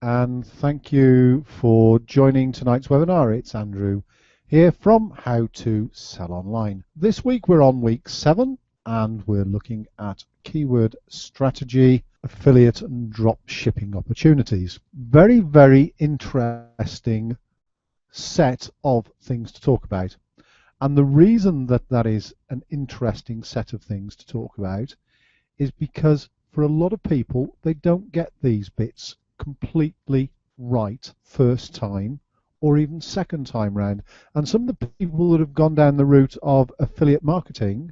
and thank you for joining tonight's webinar. It's Andrew here from How to Sell Online. This week we're on week 7 and we're looking at keyword strategy, affiliate and drop shipping opportunities. Very, very interesting set of things to talk about. And the reason that that is an interesting set of things to talk about is because for a lot of people, they don't get these bits completely right first time or even second time round. And some of the people that have gone down the route of affiliate marketing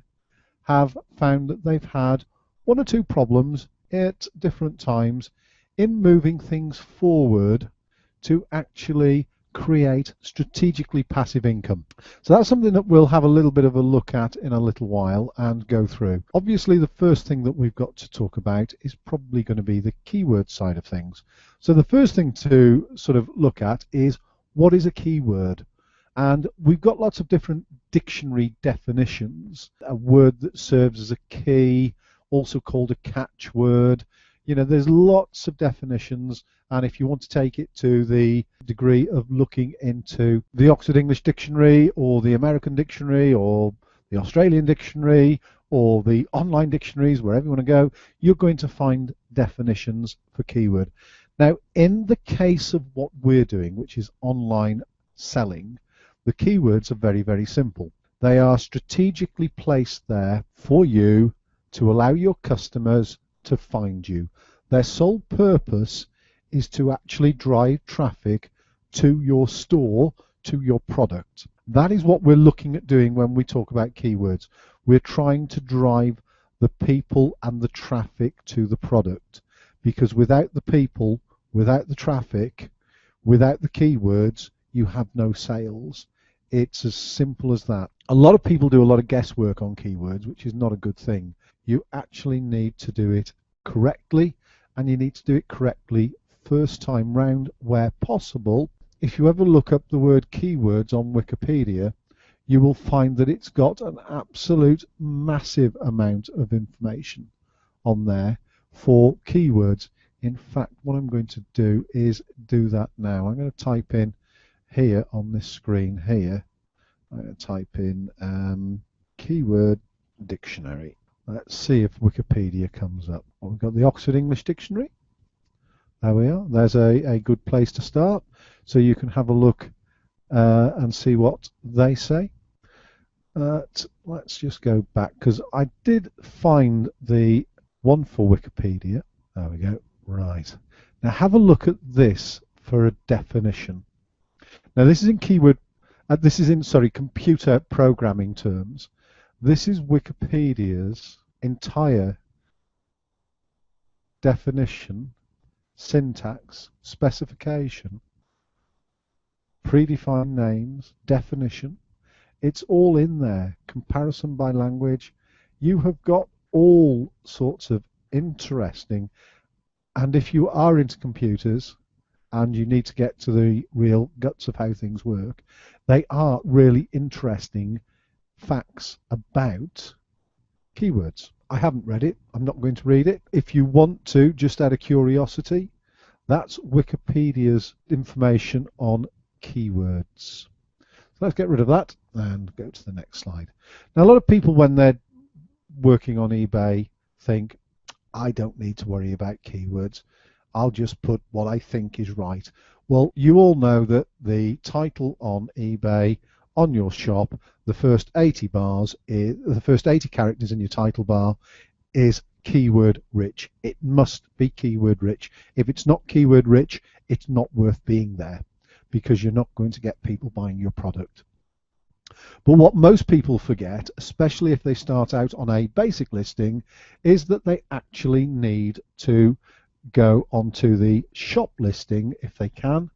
have found that they've had one or two problems at different times in moving things forward to actually create strategically passive income. So that's something that we'll have a little bit of a look at in a little while and go through. Obviously, the first thing that we've got to talk about is probably going to be the keyword side of things. So the first thing to sort of look at is, what is a keyword? And we've got lots of different dictionary definitions. A word that serves as a key, also called a catchword. You know, there's lots of definitions, and if you want to take it to the degree of looking into the Oxford English Dictionary or the American Dictionary or the Australian Dictionary or the online dictionaries, wherever you want to go, you're going to find definitions for keyword. Now, in the case of what we're doing, which is online selling, the keywords are very, very simple. They are strategically placed there for you to allow your customers to find you. Their sole purpose is to actually drive traffic to your store, to your product. That is what we're looking at doing when we talk about keywords. We're trying to drive the people and the traffic to the product, because without the people, without the traffic, without the keywords, you have no sales. It's as simple as that. A lot of people do a lot of guesswork on keywords, which is not a good thing. You actually need to do it correctly, and you need to do it correctly first time round where possible. If you ever look up the word keywords on Wikipedia, you will find that it's got an absolute massive amount of information on there for keywords. In fact, what I'm going to do is do that now. I'm going to type in here on this screen here, I'm going to type in keyword dictionary. Let's see if Wikipedia comes up. Well, we've got the Oxford English Dictionary. There we are. There's a good place to start. So you can have a look and see what they say. Let's just go back, because I did find the one for Wikipedia. There we go. Right. Now have a look at this for a definition. Now this is in computer programming terms. This is Wikipedia's entire definition, syntax, specification, predefined names, definition. It's all in there. Comparison by language. You have got all sorts of interesting, and if you are into computers and you need to get to the real guts of how things work, they are really interesting facts about keywords. I haven't read it. I'm not going to read it. If you want to, just out of curiosity, that's Wikipedia's information on keywords. So let's get rid of that and go to the next slide. Now, a lot of people, when they're working on eBay, think, I don't need to worry about keywords. I'll just put what I think is right. Well, you all know that the title on eBay, on your shop, the first 80 characters in your title bar is keyword rich. It must be keyword rich. If it's not keyword rich, it's not worth being there, because you're not going to get people buying your product. But what most people forget, especially if they start out on a basic listing, is that they actually need to go onto the shop listing if they can,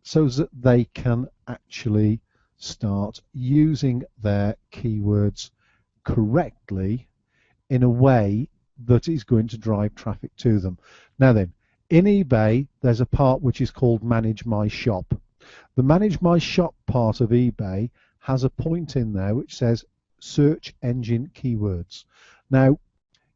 so that they can actually start using their keywords correctly in a way that is going to drive traffic to them. Now then, in eBay, there's a part which is called Manage My Shop. The Manage My Shop part of eBay has a point in there which says search engine keywords. Now,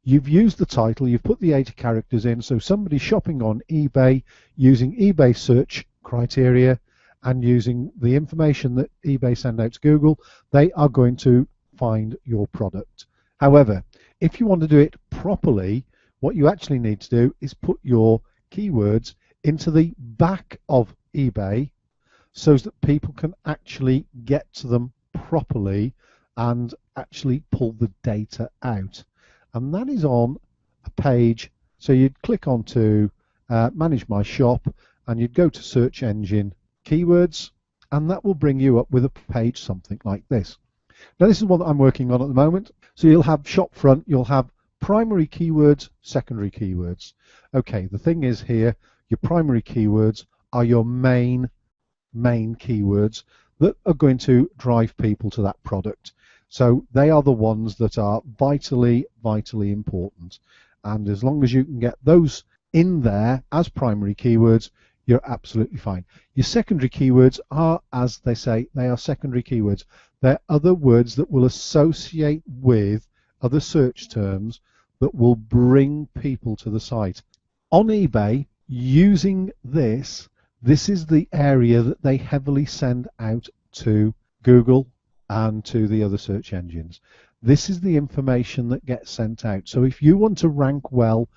You've used the title, you've put the 80 characters in, so somebody shopping on eBay using eBay search criteria and using the information that eBay send out to Google, they are going to find your product. However, if you want to do it properly, what you actually need to do is put your keywords into the back of eBay so that people can actually get to them properly and actually pull the data out. And that is on a page. So you'd click onto manage my shop and you'd go to search engine keywords, and that will bring you up with a page something like this. Now this is one that I'm working on at the moment. So you'll have shop front, you'll have primary keywords, secondary keywords. Okay, the thing is here, your primary keywords are your main keywords that are going to drive people to that product. So they are the ones that are vitally important. And as long as you can get those in there as primary keywords, you're absolutely fine. Your secondary keywords are, as they say, they are secondary keywords. They're other words that will associate with other search terms that will bring people to the site. On eBay, using this is the area that they heavily send out to Google and to the other search engines. This is the information that gets sent out. So if you want to rank well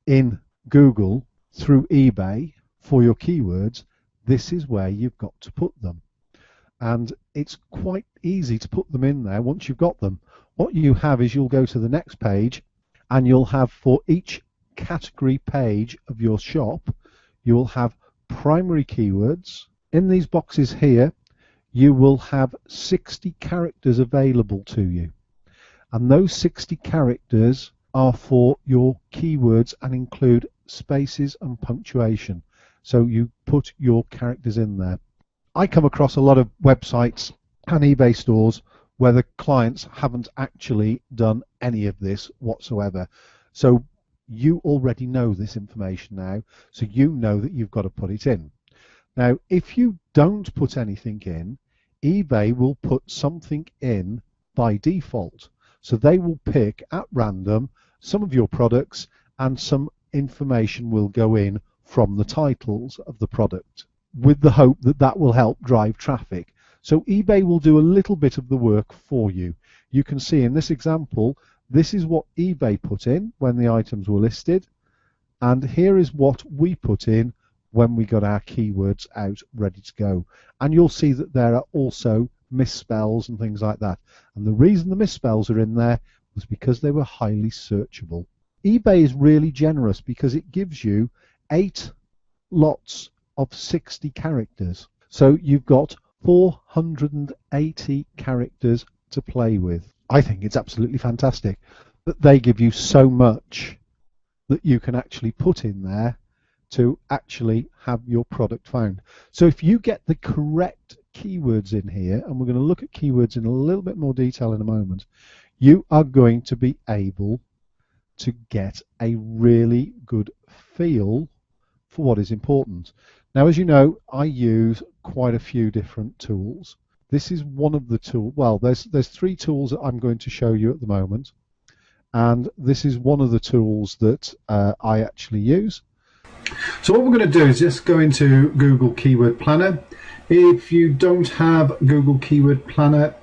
in Google through eBay for your keywords, this is where you've got to put them. And it's quite easy to put them in there once you've got them. What you have is you'll go to the next page and you'll have, for each category page of your shop, you will have primary keywords. In these boxes here, you will have 60 characters available to you. And those 60 characters are for your keywords and include spaces and punctuation. So you put your characters in there. I come across a lot of websites and eBay stores where the clients haven't actually done any of this whatsoever. So you already know this information now, so you know that you've got to put it in. Now, if you don't put anything in, eBay will put something in by default. So they will pick at random some of your products and some information will go in from the titles of the product, with the hope that that will help drive traffic. So eBay will do a little bit of the work for you. You can see in this example, this is what eBay put in when the items were listed, and here is what we put in when we got our keywords out ready to go. And you'll see that there are also misspells and things like that. And the reason the misspells are in there was because they were highly searchable. eBay is really generous because it gives you 8 lots of 60 characters. So you've got 480 characters to play with. I think it's absolutely fantastic that they give you so much that you can actually put in there to actually have your product found. So if you get the correct keywords in here, and we're going to look at keywords in a little bit more detail in a moment, you are going to be able to get a really good feel for what is important. Now, as you know, I use quite a few different tools. This is one of the tools. Well, there's 3 tools that I'm going to show you at the moment, and this is one of the tools that I actually use. So what we're going to do is just go into Google Keyword Planner. If you don't have Google Keyword Planner,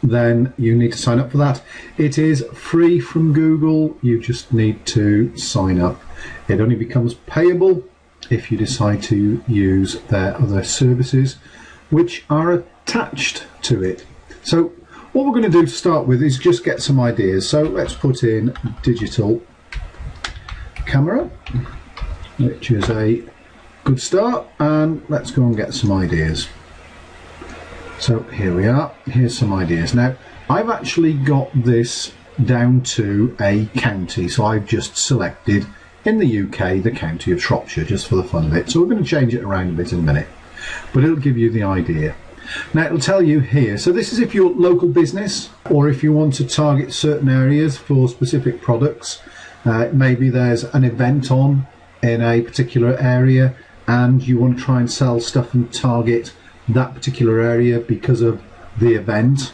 then you need to sign up for that. It is free from Google. You just need to sign up. It only becomes payable if you decide to use their other services which are attached to it. So what we're going to do to start with is just get some ideas. So let's put in digital camera, which is a good start, and let's go and get some ideas. So here we are, here's some ideas. Now I've actually got this down to a county, so I've just selected in the UK the county of Shropshire just for the fun of it. So we're going to change it around a bit in a minute, but it'll give you the idea. Now it'll tell you here, so this is if you're local business or if you want to target certain areas for specific products. Maybe there's an event on in a particular area and you want to try and sell stuff and target that particular area because of the event,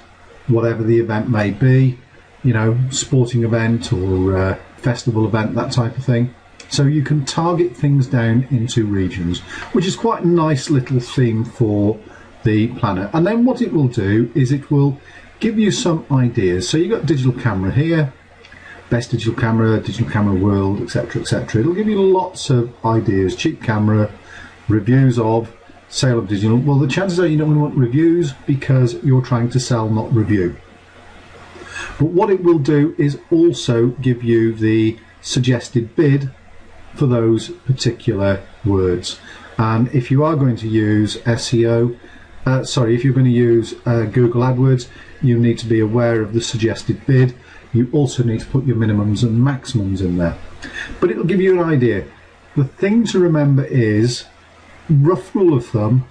whatever the event may be, you know, sporting event or festival event, that type of thing. So you can target things down into regions, which is quite a nice little theme for the planner. And then what it will do is it will give you some ideas. So you've got digital camera here, best digital camera world, etc, etc. It'll give you lots of ideas. Cheap camera, reviews of, sale of digital. Well, the chances are you don't want reviews because you're trying to sell, not review. But what it will do is also give you the suggested bid for those particular words. And if you are going to use SEO, if you're going to use Google AdWords, you need to be aware of the suggested bid. You also need to put your minimums and maximums in there. But it'll give you an idea. The thing to remember is, rough rule of thumb,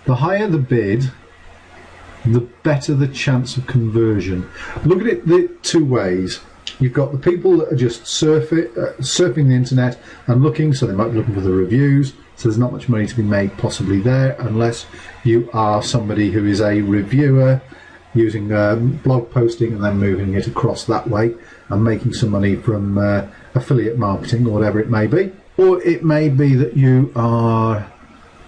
the higher the bid, the better the chance of conversion. Look at it the two ways. You've got the people that are just surfing the internet and looking, so they might be looking for the reviews, so there's not much money to be made possibly there unless you are somebody who is a reviewer using blog posting and then moving it across that way and making some money from affiliate marketing or whatever it may be. Or it may be that you are,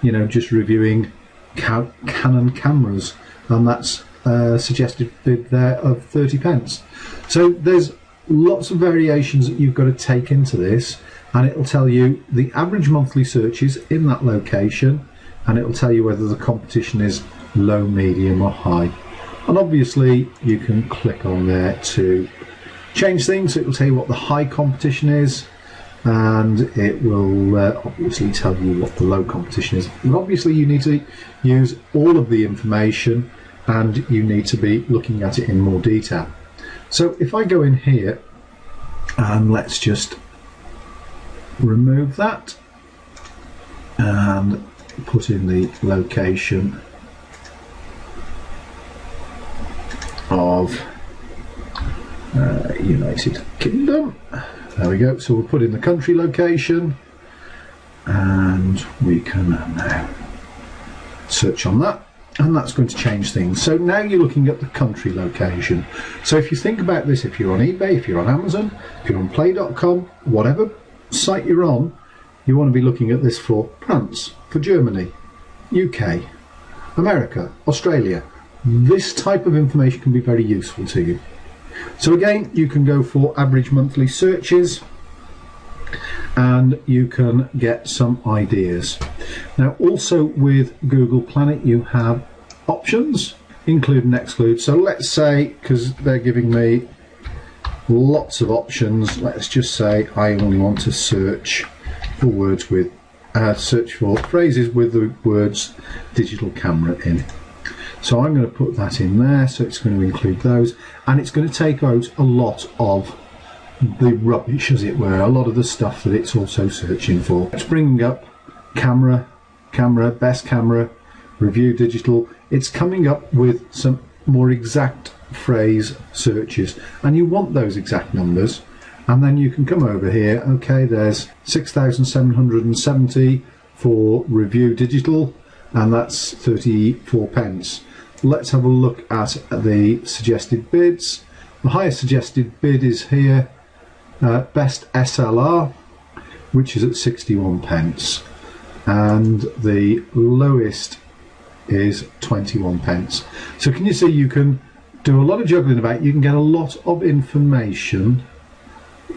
you know, just reviewing Canon cameras, and that's a suggested bid there of 30 pence. So there's lots of variations that you've got to take into this, and it'll tell you the average monthly searches in that location, and it'll tell you whether the competition is low, medium or high. And obviously you can click on there to change things. So it will tell you what the high competition is, and it will obviously tell you what the low competition is. And obviously you need to use all of the information and you need to be looking at it in more detail. So if I go in here and let's just remove that and put in the location of United Kingdom. There we go. So we'll put in the country location and we can now search on that, and that's going to change things. So now you're looking at the country location. So if you think about this, if you're on eBay, if you're on Amazon, if you're on play.com, whatever site you're on, you want to be looking at this for France, for Germany, UK, America, Australia. This type of information can be very useful to you. So again, you can go for average monthly searches and you can get some ideas. Now also with Google Planet you have options, include and exclude. So let's say, because they're giving me lots of options, let's just say I only want to search for words with search for phrases with the words digital camera in. So I'm going to put that in there, so it's going to include those, and it's going to take out a lot of the rubbish, as it were, a lot of the stuff that it's also searching for. It's bringing up camera, best camera, review digital. It's coming up with some more exact phrase searches, and you want those exact numbers, and then you can come over here. Okay, there's 6,770 for review digital, and that's 34 pence. Let's have a look at the suggested bids. The highest suggested bid is here, best SLR, which is at 61 pence, and the lowest is 21 pence. So can you see you can do a lot of juggling about, you can get a lot of information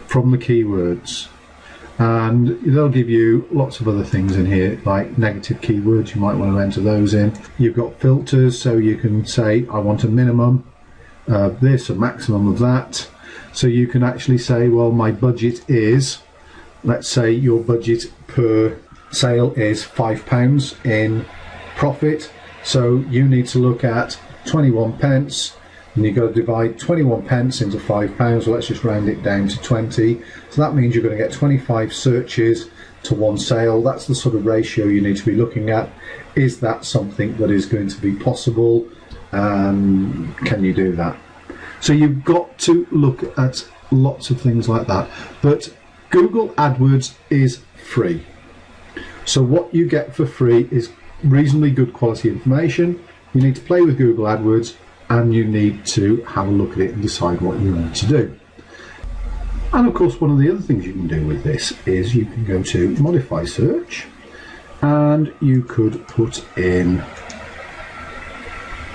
from the keywords, and they'll give you lots of other things in here like negative keywords. You might want to enter those in. You've got filters, so you can say I want a minimum of this, a maximum of that. So you can actually say, well, my budget is, let's say your budget per sale is £5 in profit, so you need to look at 21 pence, and you've got to divide 21 pence into £5. Well, let's just round it down to 20. So that means you're going to get 25 searches to one sale. That's the sort of ratio you need to be looking at. Is that something that is going to be possible? Can you do that? So you've got to look at lots of things like that. But Google AdWords is free. So what you get for free is reasonably good quality information. You need to play with Google AdWords, and you need to have a look at it and decide what you need to do. And of course, one of the other things you can do with this is you can go to modify search, and you could put in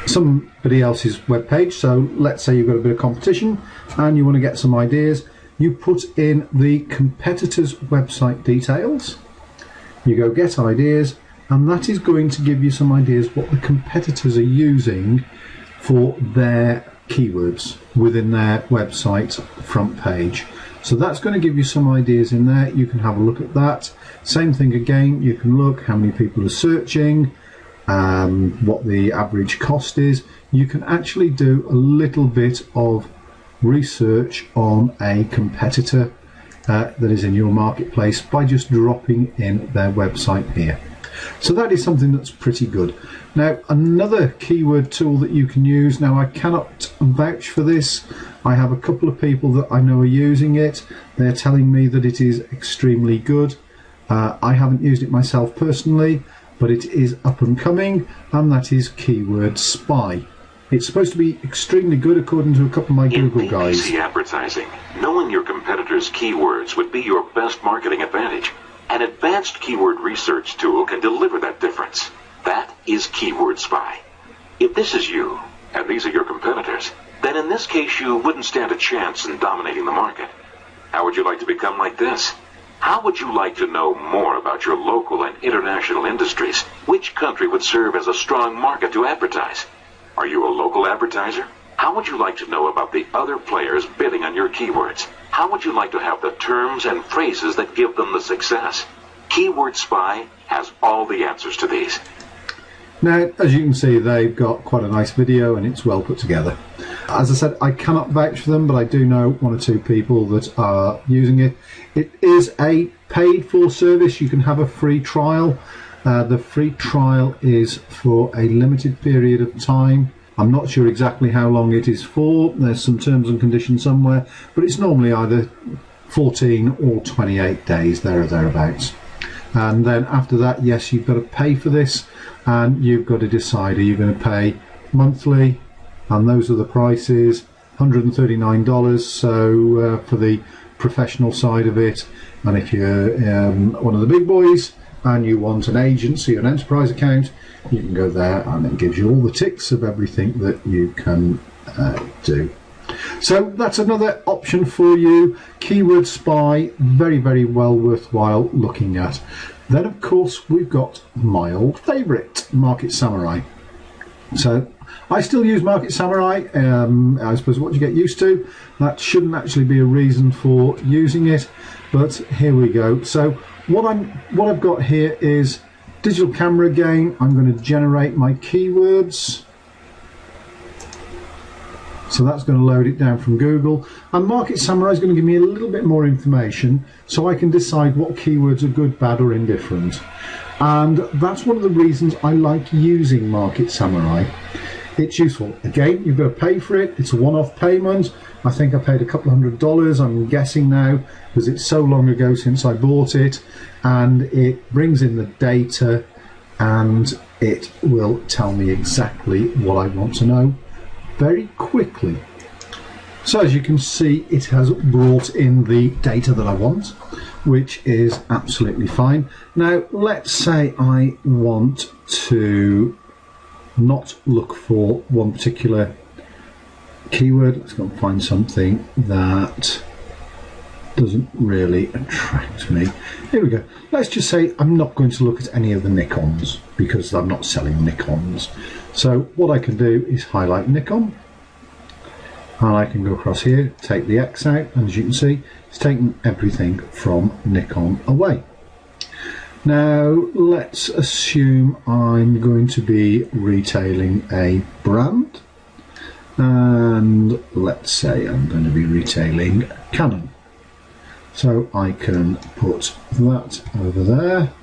somebody else's web page. So let's say you've got a bit of competition and you want to get some ideas. You put in the competitor's website details, you go get ideas, and that is going to give you some ideas what the competitors are using for their keywords within their website front page. So that's going to give you some ideas in there. You can have a look at that. Same thing again, you can look how many people are searching, what the average cost is. You can actually do a little bit of research on a competitor that is in your marketplace by just dropping in their website here. So that is something that's pretty good. Now, another keyword tool that you can use, now I cannot vouch for this. I have a couple of people that I know are using it. They're telling me that it is extremely good. I haven't used it myself personally, but it is up and coming, and that is Keyword Spy. It's supposed to be extremely good according to a couple of my Google guys. In PPC advertising, knowing your competitors' keywords would be your best marketing advantage. An advanced keyword research tool can deliver that difference. That is Keyword Spy. If this is you, and these are your competitors, then in this case you wouldn't stand a chance in dominating the market. How would you like to become like this? How would you like to know more about your local and international industries? Which country would serve as a strong market to advertise? Are you a local advertiser? How would you like to know about the other players bidding on your keywords? How would you like to have the terms and phrases that give them the success? Keyword Spy has all the answers to these. Now, as you can see, they've got quite a nice video and it's well put together. As I said, I cannot vouch for them, but I do know one or two people that are using it. It is a paid for service. You can have a free trial. The free trial is for a limited period of time. I'm not sure exactly how long it is for. There's some terms and conditions somewhere, but it's normally either 14 or 28 days, there or thereabouts. And then after that, yes, you've got to pay for this, and you've got to decide, are you going to pay monthly? And those are the prices, $139, so for the professional side of it. And if you're one of the big boys and you want an agency or an enterprise account, you can go there and it gives you all the ticks of everything that you can do. So that's another option for you. Keyword Spy, very, very well worthwhile looking at. Then of course we've got my old favourite, Market Samurai. So I still use Market Samurai. I suppose what you get used to, that shouldn't actually be a reason for using it, but here we go. So what I've got here is digital camera again. I'm going to generate my keywords. So that's going to load it down from Google, and Market Samurai is going to give me a little bit more information so I can decide what keywords are good, bad or indifferent. And that's one of the reasons I like using Market Samurai. It's useful. Again, you've got to pay for it. It's a one-off payment. I think I paid a couple $100, I'm guessing now, because it's so long ago since I bought it, and it brings in the data and it will tell me exactly what I want to know very quickly. So as you can see, it has brought in the data that I want, which is absolutely fine. Now let's say I want to not look for one particular keyword. Let's go and find something that doesn't really attract me. Here we go. Let's just say I'm not going to look at any of the Nikons because I'm not selling Nikons. So what I can do is highlight Nikon, and I can go across here, take the X out, and as you can see, it's taken everything from Nikon away. Now let's assume I'm going to be retailing a brand, and let's say I'm going to be retailing Canon. So I can put that over there,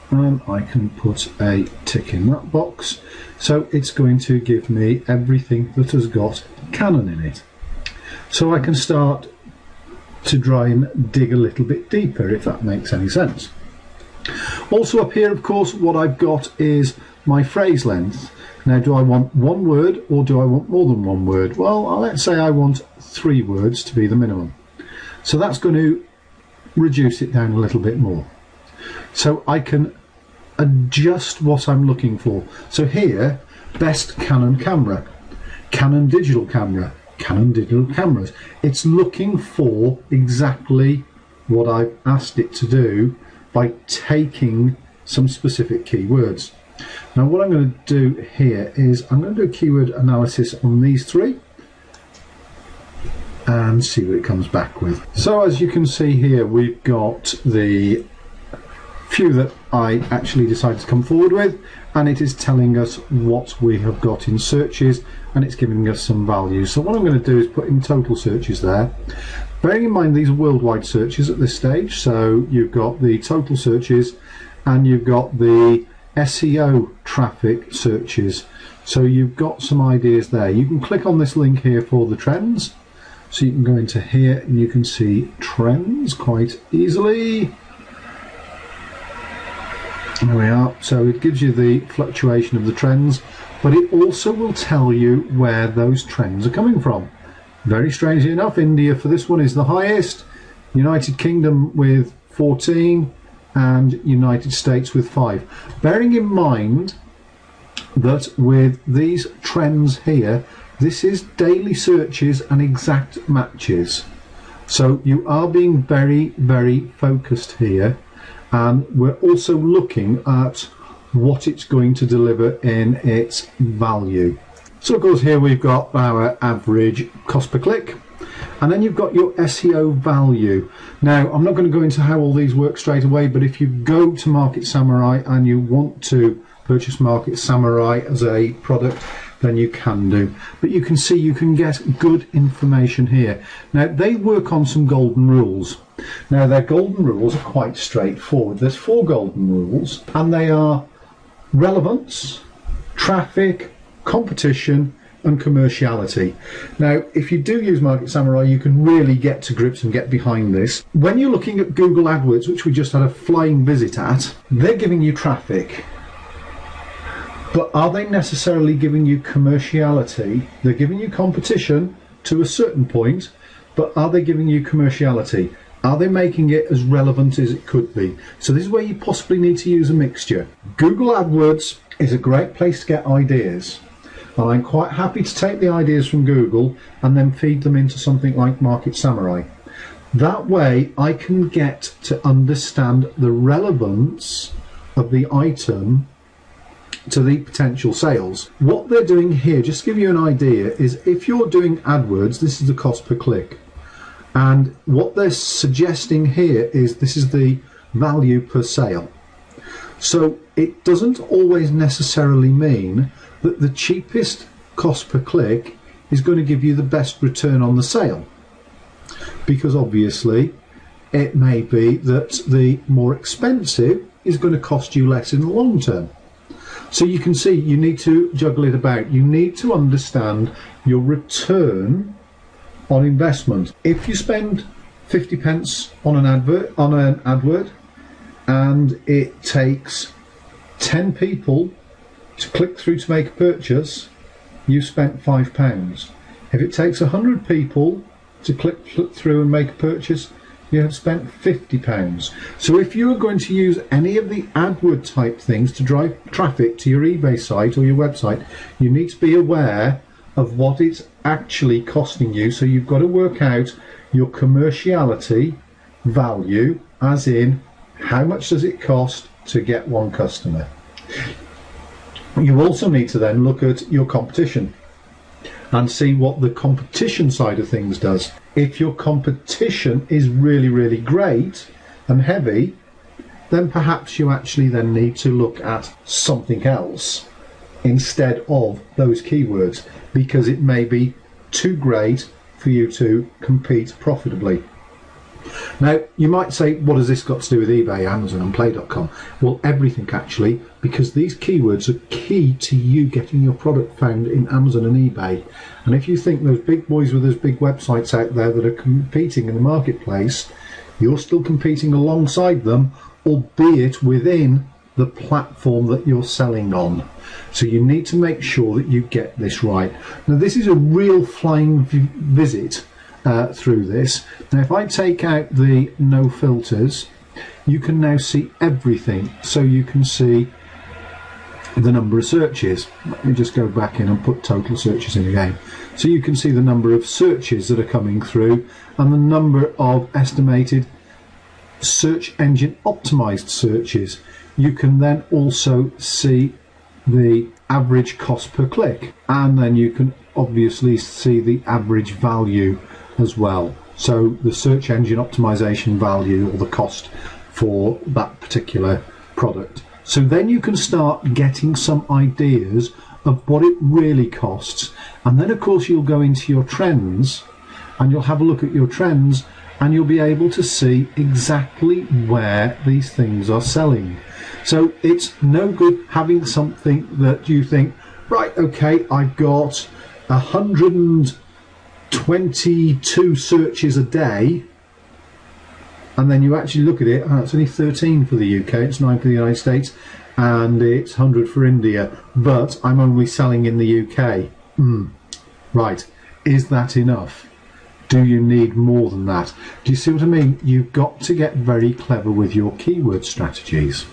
and I can put a tick in that box. So it's going to give me everything that has got Canon in it. So I can start to try and dig a little bit deeper, if that makes any sense. Also up here, of course, what I've got is my phrase length. Now, do I want one word or do I want more than one word? Well, let's say I want 3 words to be the minimum. So that's going to reduce it down a little bit more. So I can adjust what I'm looking for. So here, best Canon camera, Canon digital camera, Canon digital cameras. It's looking for exactly what I've asked it to do by taking some specific keywords. Now what I'm going to do here is I'm going to do a keyword analysis on these three and see what it comes back with. So as you can see here, we've got the few that I actually decided to come forward with, and it is telling us what we have got in searches, and it's giving us some values. So what I'm going to do is put in total searches there. Bearing in mind these are worldwide searches at this stage, so you've got the total searches and you've got the SEO traffic searches. So you've got some ideas there. You can click on this link here for the trends. So you can go into here and you can see trends quite easily. There we are. So it gives you the fluctuation of the trends, but it also will tell you where those trends are coming from. Very strangely enough, India for this one is the highest, United Kingdom with 14, and United States with 5. Bearing in mind that with these trends here, this is daily searches and exact matches. So you are being very, very focused here, and we're also looking at what it's going to deliver in its value. So of course here we've got our average cost per click, and then you've got your SEO value. Now I'm not going to go into how all these work straight away, but if you go to Market Samurai and you want to purchase Market Samurai as a product, then you can do. But you can see you can get good information here. Now they work on some golden rules. Now their golden rules are quite straightforward. There's 4 golden rules, and they are relevance, traffic, competition and commerciality. Now if you do use Market Samurai, you can really get to grips and get behind this. When you're looking at Google AdWords, which we just had a flying visit at, they're giving you traffic. But are they necessarily giving you commerciality? They're giving you competition to a certain point, but are they giving you commerciality? Are they making it as relevant as it could be? So this is where you possibly need to use a mixture. Google AdWords is a great place to get ideas. And I'm quite happy to take the ideas from Google and then feed them into something like Market Samurai. That way I can get to understand the relevance of the item to the potential sales. What they're doing here, just to give you an idea, is if you're doing AdWords, this is the cost per click. And what they're suggesting here is this is the value per sale. So it doesn't always necessarily mean that the cheapest cost per click is going to give you the best return on the sale, because obviously it may be that the more expensive is going to cost you less in the long term. So you can see you need to juggle it about. You need to understand your return on investment. If you spend 50 pence on an AdWord and it takes 10 people to click through to make a purchase, you spent £5. If it takes 100 people to click through and make a purchase, you have spent £50. So if you are going to use any of the AdWord type things to drive traffic to your eBay site or your website, you need to be aware of what it's actually costing you. So you've got to work out your commerciality value, as in how much does it cost to get one customer. You also need to then look at your competition and see what the competition side of things does. If your competition is really, really great and heavy, then perhaps you actually then need to look at something else instead of those keywords, because it may be too great for you to compete profitably. Now you might say, what has this got to do with eBay, Amazon and Play.com? Well, everything actually, because these keywords are key to you getting your product found in Amazon and eBay. And if you think those big boys with those big websites out there that are competing in the marketplace, you're still competing alongside them, albeit within the platform that you're selling on. So you need to make sure that you get this right. Now this is a real flying visit through this. Now if I take out the no filters, you can now see everything. So you can see the number of searches. Let me just go back in and put total searches in again. So you can see the number of searches that are coming through and the number of estimated search engine optimized searches. You can then also see the average cost per click, and then you can obviously see the average value as well. So the search engine optimization value, or the cost for that particular product. So then you can start getting some ideas of what it really costs. And then of course you'll go into your trends and you'll have a look at your trends and you'll be able to see exactly where these things are selling. So it's no good having something that you think, right, okay, I've got 122 searches a day, and then you actually look at it, it's only 13 for the UK, it's 9 for the United States, and it's 100 for India, but I'm only selling in the UK. Right, is that enough? Do you need more than that? Do you see what I mean? You've got to get very clever with your keyword strategies.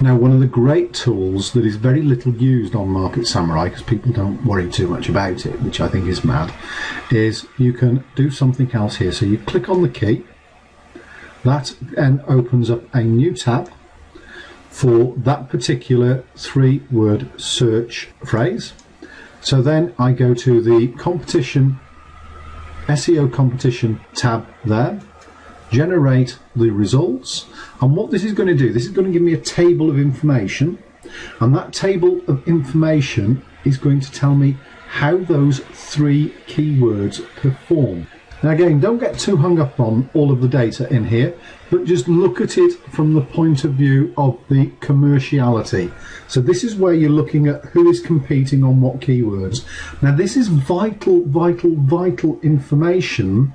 Now, one of the great tools that is very little used on Market Samurai, because people don't worry too much about it, which I think is mad, is you can do something else here. So you click on the key, that then opens up a new tab for that particular 3-word search phrase. So then I go to the competition, SEO competition tab there, generate the results, and what this is going to do, this is going to give me a table of information, and that table of information is going to tell me how those 3 keywords perform. Now again, don't get too hung up on all of the data in here, but just look at it from the point of view of the commerciality. So this is where you're looking at who is competing on what keywords. Now this is vital, vital, vital information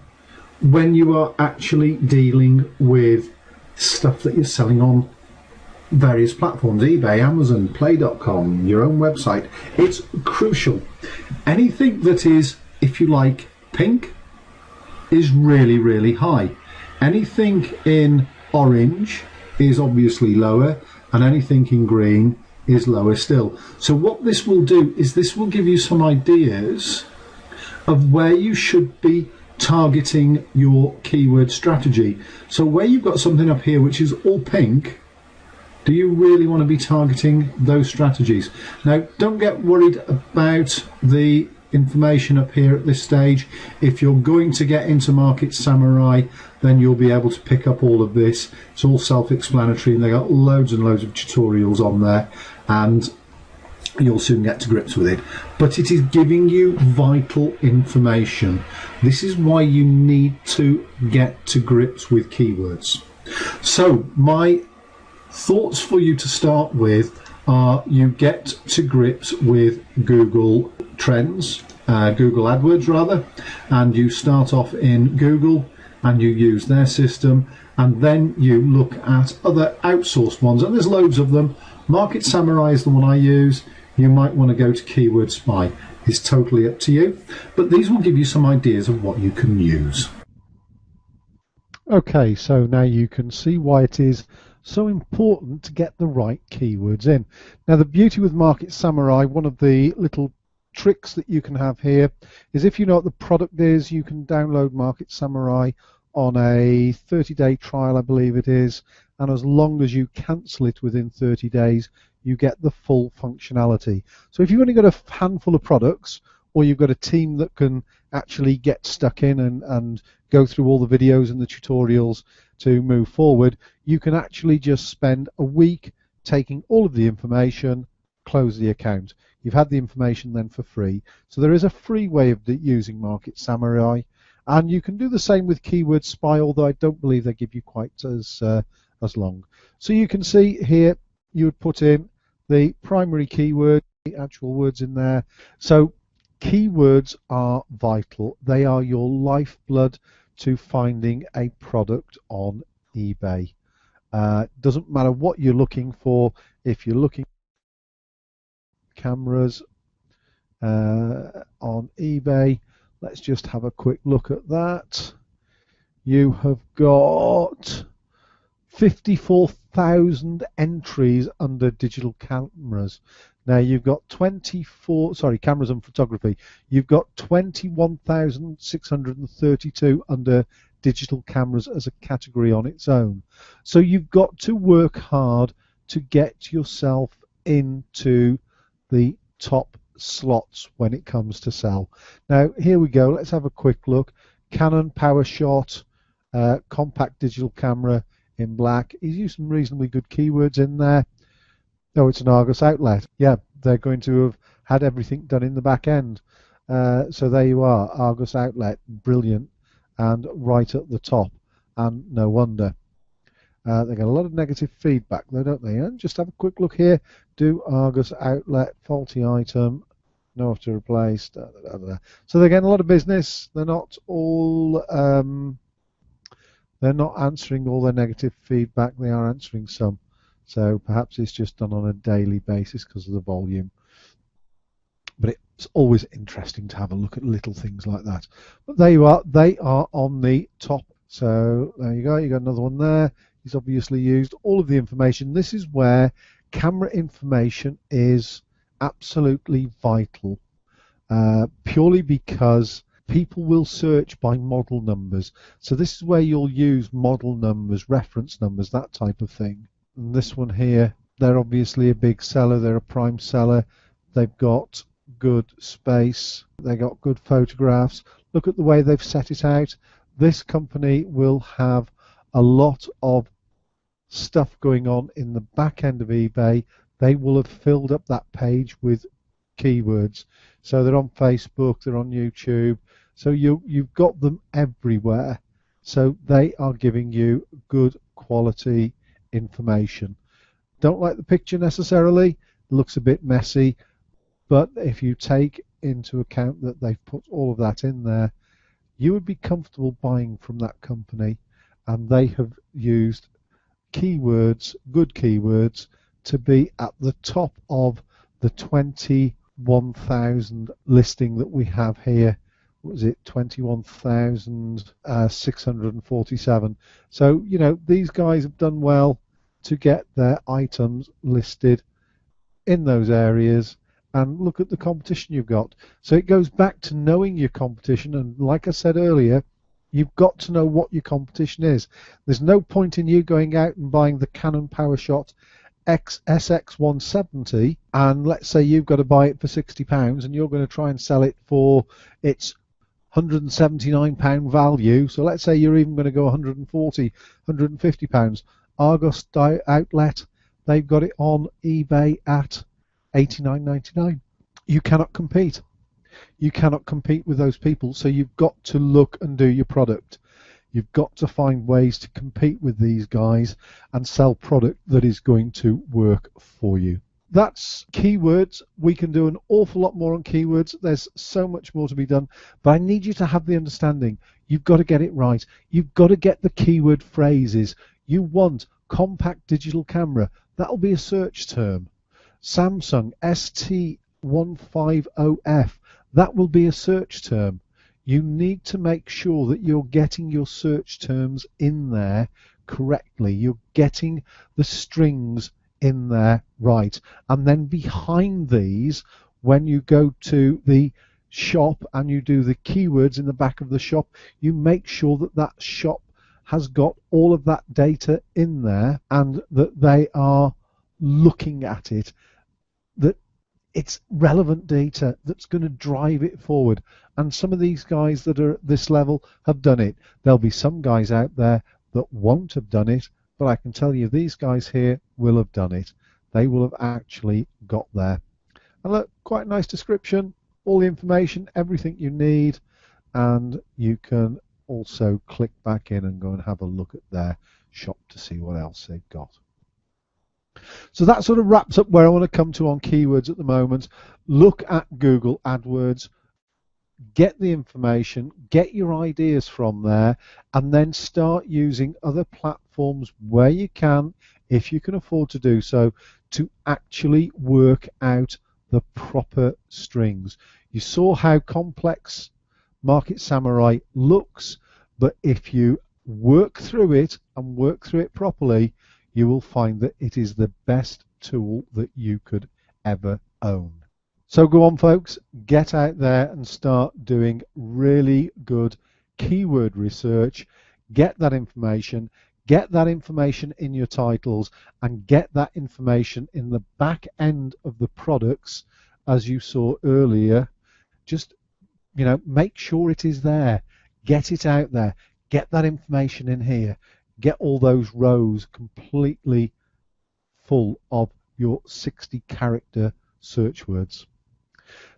when you are actually dealing with stuff that you're selling on various platforms, eBay, Amazon, play.com, your own website. It's crucial. Anything that is, if you like, pink is really, really high. Anything in orange is obviously lower, and anything in green is lower still. So what this will do is this will give you some ideas of where you should be targeting your keyword strategy. So where you've got something up here which is all pink, do you really want to be targeting those strategies? Now don't get worried about the information up here at this stage. If you're going to get into Market Samurai, then you'll be able to pick up all of this. It's all self-explanatory, and they got loads and loads of tutorials on there, and you'll soon get to grips with it. But it is giving you vital information. This is why you need to get to grips with keywords. So my thoughts for you to start with are, you get to grips with Google Trends, Google AdWords rather, and you start off in Google and you use their system, and then you look at other outsourced ones, and there's loads of them. Market Samurai is the one I use. You might want to go to Keyword Spy. It's totally up to you, but these will give you some ideas of what you can use. Okay, so now you can see why it is so important to get the right keywords in. Now the beauty with Market Samurai, one of the little tricks that you can have here is, if you know what the product is, you can download Market Samurai on a 30-day trial, I believe it is, and as long as you cancel it within 30 days, you get the full functionality. So if you've only got a handful of products, or you've got a team that can actually get stuck in and go through all the videos and the tutorials to move forward, you can actually just spend a week taking all of the information, close the account. You've had the information then for free. So there is a free way of using Market Samurai, and you can do the same with Keyword Spy, although I don't believe they give you quite as long. So you can see here, you would put in the primary keyword, the actual words in there. So keywords are vital. They are your lifeblood to finding a product on eBay. Doesn't matter what you're looking for. If you're looking at cameras on eBay, Let's just have a quick look at that. You have got 54,000 entries under digital cameras. Now you've got cameras and photography. You've got 21,632 under digital cameras as a category on its own. So you've got to work hard to get yourself into the top slots when it comes to sell. Now here we go. Let's have a quick look. Canon PowerShot, compact digital camera in black. He's used some reasonably good keywords in there. Oh, it's an Argos outlet. Yeah, they're going to have had everything done in the back end. So there you are, Argos outlet, brilliant, and right at the top, and no wonder. They get a lot of negative feedback though, don't they? And just have a quick look here. Do Argos outlet, faulty item, know how to replace. Da, da, da, da. So they're getting a lot of business. They're not all. They're not answering all their negative feedback. They are answering some. So perhaps it's just done on a daily basis because of the volume. But it's always interesting to have a look at little things like that. But there you are. They are on the top. So there you go. You got another one there. He's obviously used all of the information. This is where camera information is absolutely vital, purely because people will search by model numbers. So this is where you'll use model numbers, reference numbers, that type of thing. And this one here, they're obviously a big seller. They're a prime seller. They've got good space. They got good photographs. Look at the way they've set it out. This company will have a lot of stuff going on in the back end of eBay. They will have filled up that page with keywords. So they're on Facebook, they're on YouTube. So you've got them everywhere. So they are giving you good quality information. Don't like the picture necessarily. It looks a bit messy. But if you take into account that they've put all of that in there, you would be comfortable buying from that company. And they have used keywords, good keywords, to be at the top of the 21,000 listing that we have here. What was it? 21,647. So, you know, these guys have done well to get their items listed in those areas. And look at the competition you've got. So it goes back to knowing your competition. And like I said earlier, you've got to know what your competition is. There's no point in you going out and buying the Canon PowerShot SX170 and let's say you've got to buy it for £60 and you're going to try and sell it for its £179 value. So let's say you're even going to go £140, £150. Argos outlet, they've got it on eBay at $89.99. You cannot compete. You cannot compete with those people, so you've got to look and do your product. You've got to find ways to compete with these guys and sell product that is going to work for you. That's keywords. We can do an awful lot more on keywords. There's so much more to be done, but I need you to have the understanding. You've got to get it right. You've got to get the keyword phrases. You want compact digital camera. That'll be a search term. Samsung ST150F. That will be a search term. You need to make sure that you're getting your search terms in there correctly. You're getting the strings in there right. And then behind these, when you go to the shop and you do the keywords in the back of the shop, you make sure that that shop has got all of that data in there and that they are looking at it, that it's relevant data that's going to drive it forward. And some of these guys that are at this level have done it. There'll be some guys out there that won't have done it, but I can tell you these guys here will have done it. They will have actually got there. And look, quite a nice description, all the information, everything you need, and you can also click back in and go and have a look at their shop to see what else they've got. So that sort of wraps up where I want to come to on keywords at the moment. Look at Google AdWords, get the information, get your ideas from there, and then start using other platforms where you can, if you can afford to do so, to actually work out the proper strings. You saw how complex Market Samurai looks, but if you work through it and work through it properly, you will find that it is the best tool that you could ever own. So go on, folks, get out there and start doing really good keyword research. Get that information in your titles, and get that information in the back end of the products, as you saw earlier. Just, make sure it is there. Get it out there. Get that information in here. Get all those rows completely full of your 60 character search words.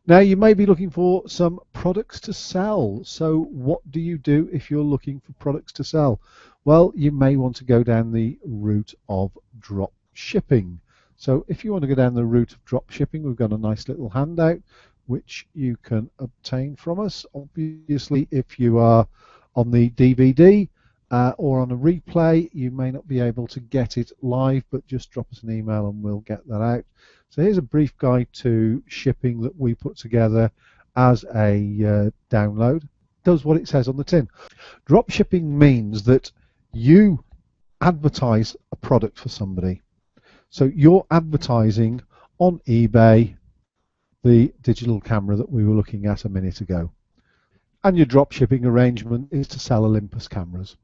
Now, you may be looking for some products to sell. So what do you do if you're looking for products to sell? Well, you may want to go down the route of drop shipping. So if you want to go down the route of drop shipping, we've got a nice little handout which you can obtain from us. Obviously, if you are on the DVD or on a replay, you may not be able to get it live, but just drop us an email and we'll get that out. So here's a brief guide to shipping that we put together as a download. It does what it says on the tin. Drop shipping means that you advertise a product for somebody. So you're advertising on eBay the digital camera that we were looking at a minute ago. And your drop shipping arrangement is to sell Olympus cameras.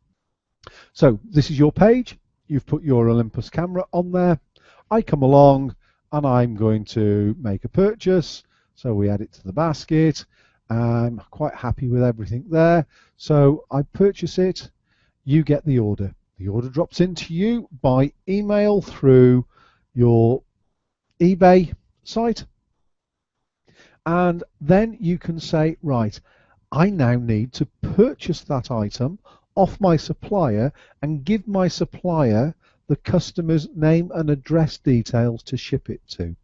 So this is your page. You've put your Olympus camera on there. I come along and I'm going to make a purchase. So we add it to the basket. I'm quite happy with everything there. So I purchase it. You get the order. The order drops into you by email through your eBay site. And then you can say, right, I now need to purchase that item off my supplier and give my supplier the customer's name and address details to ship it to.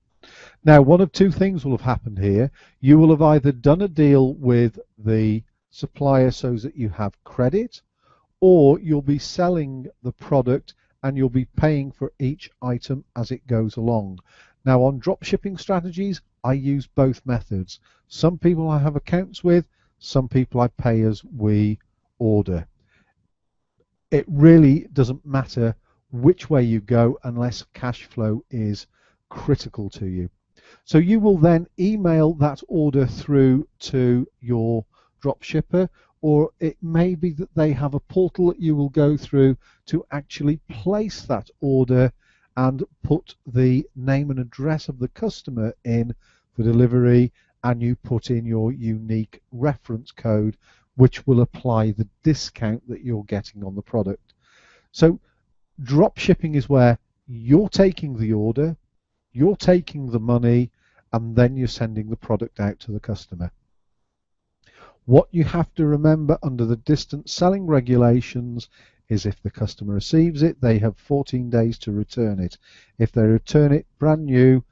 Now, one of two things will have happened here. You will have either done a deal with the supplier so that you have credit, or you'll be selling the product and you'll be paying for each item as it goes along. Now, on drop shipping strategies, I use both methods. Some people I have accounts with, some people I pay as we order. It really doesn't matter which way you go unless cash flow is critical to you. So you will then email that order through to your drop shipper, or it may be that they have a portal that you will go through to actually place that order and put the name and address of the customer in for delivery, and you put in your unique reference code which will apply the discount that you're getting on the product. So drop shipping is where you're taking the order, you're taking the money, and then you're sending the product out to the customer. What you have to remember under the distance selling regulations is if the customer receives it, they have 14 days to return it. If they return it brand new,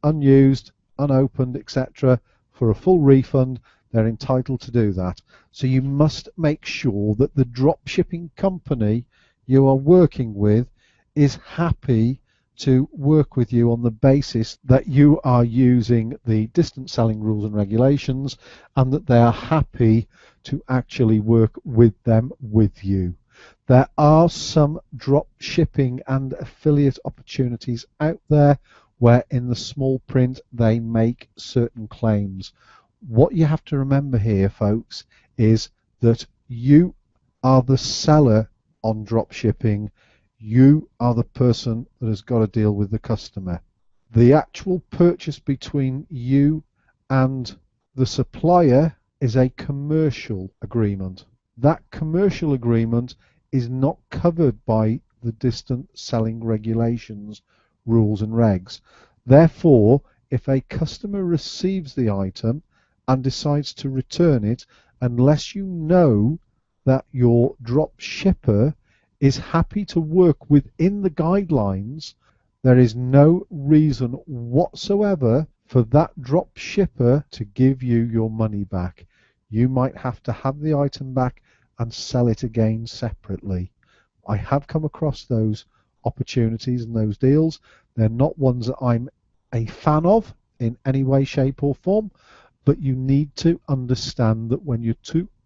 unused, unopened, etc., for a full refund, they're entitled to do that. So you must make sure that the drop shipping company you are working with is happy to work with you on the basis that you are using the distance selling rules and regulations, and that they are happy to actually work with them with you. There are some drop shipping and affiliate opportunities out there where in the small print they make certain claims. What you have to remember here, folks, is that you are the seller on drop shipping. You are the person that has got to deal with the customer. The actual purchase between you and the supplier is a commercial agreement. That commercial agreement is not covered by the distance selling regulations, rules and regs. Therefore, if a customer receives the item and decides to return it, unless you know that your drop shipper is happy to work within the guidelines, there is no reason whatsoever for that drop shipper to give you your money back. You might have to have the item back and sell it again separately. I have come across those opportunities and those deals. They're not ones that I'm a fan of in any way, shape or form, but you need to understand that when you're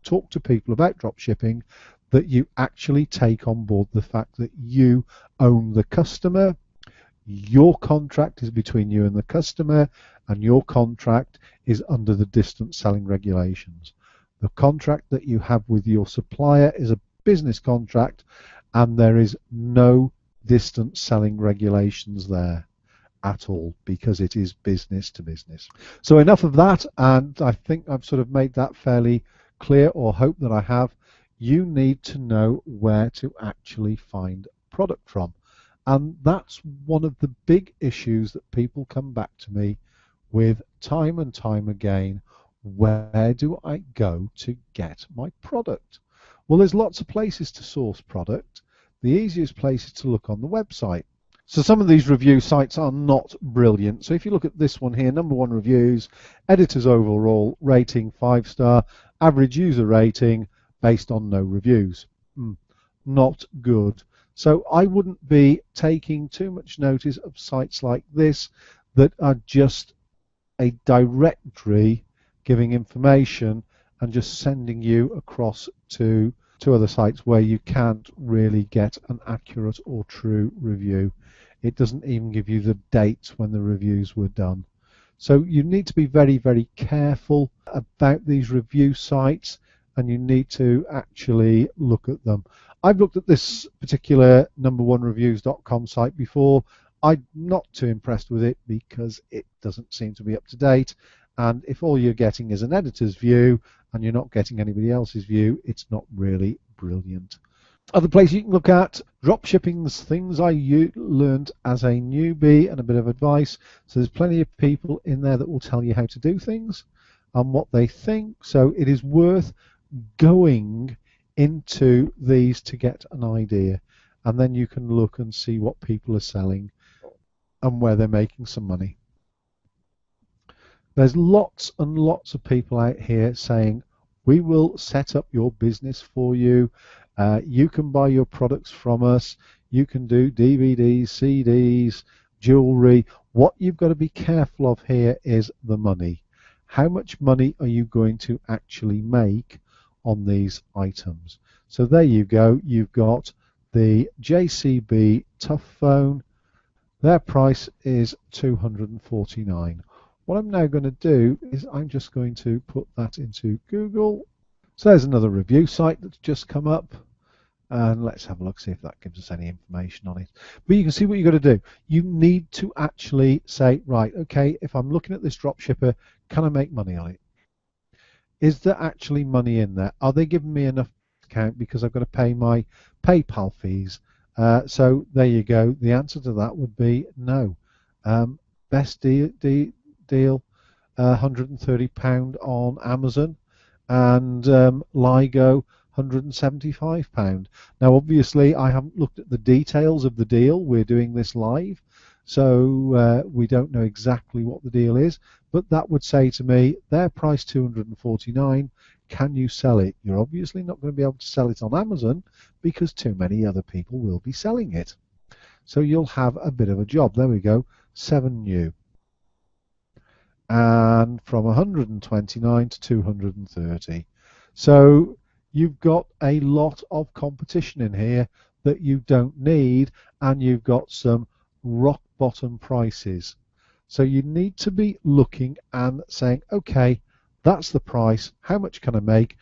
talk to people about drop shipping, that you actually take on board the fact that you own the customer. Your contract is between you and the customer, and your contract is under the distance selling regulations. The contract that you have with your supplier is a business contract, and there is no distance selling regulations there at all, because it is business to business. So enough of that, and I think I've sort of made that fairly clear, or hope that I have. You need to know where to actually find product from. And that's one of the big issues that people come back to me with time and time again. Where do I go to get my product? Well, there's lots of places to source product. The easiest place is to look on the website. So some of these review sites are not brilliant. So if you look at this one here, #1 reviews, editors overall rating 5-star, average user rating based on no reviews. Not good. So I wouldn't be taking too much notice of sites like this that are just a directory giving information and just sending you across to other sites where you can't really get an accurate or true review. It doesn't even give you the dates when the reviews were done. So you need to be very, very careful about these review sites, and you need to actually look at them. I've looked at this particular #1reviews.com site before. I'm not too impressed with it because it doesn't seem to be up to date. And if all you're getting is an editor's view and you're not getting anybody else's view, it's not really brilliant. Other places you can look at, dropshipping's things I learned as a newbie and a bit of advice. So there's plenty of people in there that will tell you how to do things and what they think. So it is worth going into these to get an idea, and then you can look and see what people are selling and where they're making some money. There's lots and lots of people out here saying, we will set up your business for you. You can buy your products from us. You can do DVDs, CDs, jewelry. What you've got to be careful of here is the money. How much money are you going to actually make on these items? So there you go. You've got the JCB Tough Phone. Their price is $249. What I'm now going to do is I'm just going to put that into Google. So there's another review site that's just come up, and let's have a look, see if that gives us any information on it. But you can see what you've got to do. You need to actually say, right, okay, if I'm looking at this drop shipper, can I make money on it? Is there actually money in there? Are they giving me enough account because I've got to pay my PayPal fees? So there you go. The answer to that would be no. Best deal, £130 on Amazon, and LIGO £175. Now obviously I haven't looked at the details of the deal. We're doing this live, so we don't know exactly what the deal is, but that would say to me their price $249. Can you sell it? You're obviously not going to be able to sell it on Amazon because too many other people will be selling it. So you'll have a bit of a job. There we go, 7 new. And from 129 to 230. So you've got a lot of competition in here that you don't need, and you've got some rock bottom prices. So you need to be looking and saying, okay, that's the price. How much can I make?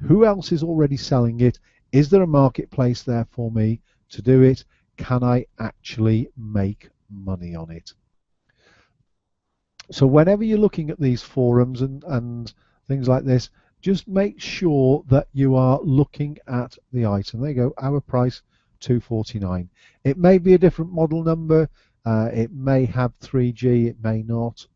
Who else is already selling it? Is there a marketplace there for me to do it? Can I actually make money on it? So whenever you're looking at these forums and things like this, just make sure that you are looking at the item. There you go, our price $249. It may be a different model number. It may have 3G, it may not.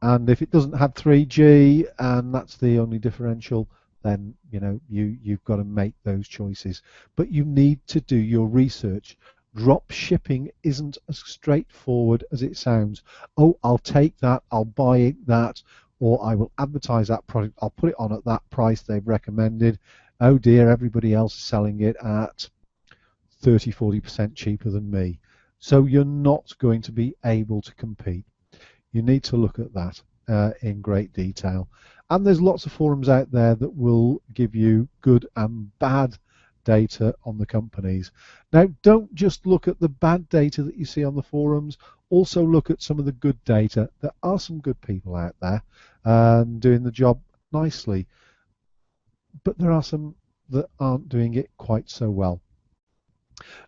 And if it doesn't have 3G and that's the only differential, then you've got to make those choices. But you need to do your research. Drop shipping isn't as straightforward as it sounds. Oh, I'll take that, I'll buy that, or I will advertise that product, I'll put it on at that price they've recommended. Oh dear, everybody else is selling it at 30-40% cheaper than me. So you're not going to be able to compete. You need to look at that in great detail. And there's lots of forums out there that will give you good and bad data on the companies. Now, don't just look at the bad data that you see on the forums, also look at some of the good data. There are some good people out there doing the job nicely, but there are some that aren't doing it quite so well.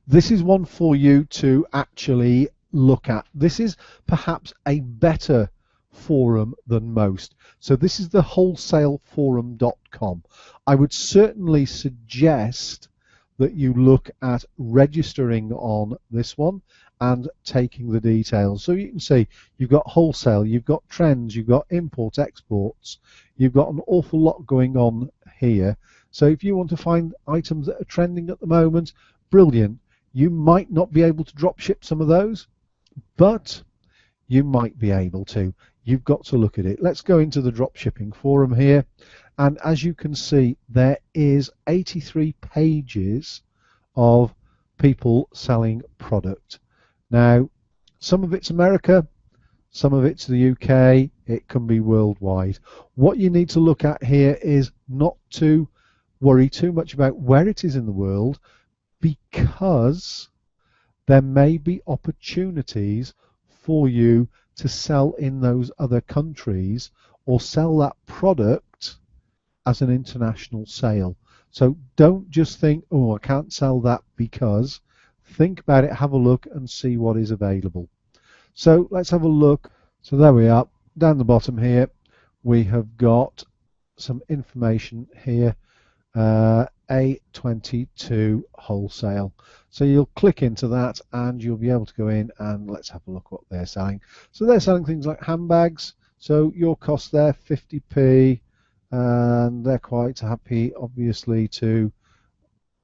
This is one for you to actually look at. This is perhaps a better forum than most. So this is the wholesaleforum.com. I would certainly suggest that you look at registering on this one and taking the details. So you can see you've got wholesale, you've got trends, you've got import exports, you've got an awful lot going on here. So if you want to find items that are trending at the moment, brilliant. You might not be able to drop ship some of those, but you might be able to. You've got to look at it. Let's go into the drop shipping forum here. And as you can see, there is 83 pages of people selling product. Now, some of it's America, some of it's the UK, it can be worldwide. What you need to look at here is not to worry too much about where it is in the world, because there may be opportunities for you to sell in those other countries or sell that product as an international sale. So don't just think, oh, I can't sell that because. Think about it, have a look and see what is available. So let's have a look. So there we are. Down the bottom here, we have got some information here. A22 wholesale. So you'll click into that and you'll be able to go in and let's have a look what they're selling. So they're selling things like handbags. So your cost there 50p, and they're quite happy obviously to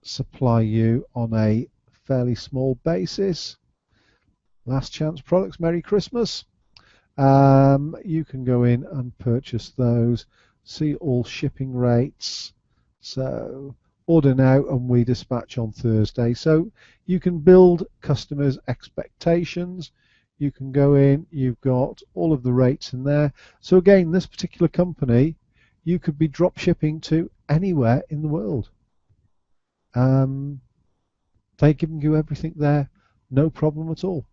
supply you on a fairly small basis. Last chance products, Merry Christmas. You can go in and purchase those, see all shipping rates. So order now and we dispatch on Thursday. So you can build customers' expectations. You can go in, you've got all of the rates in there. So again, this particular company, you could be drop shipping to anywhere in the world. They're giving you everything there, no problem at all.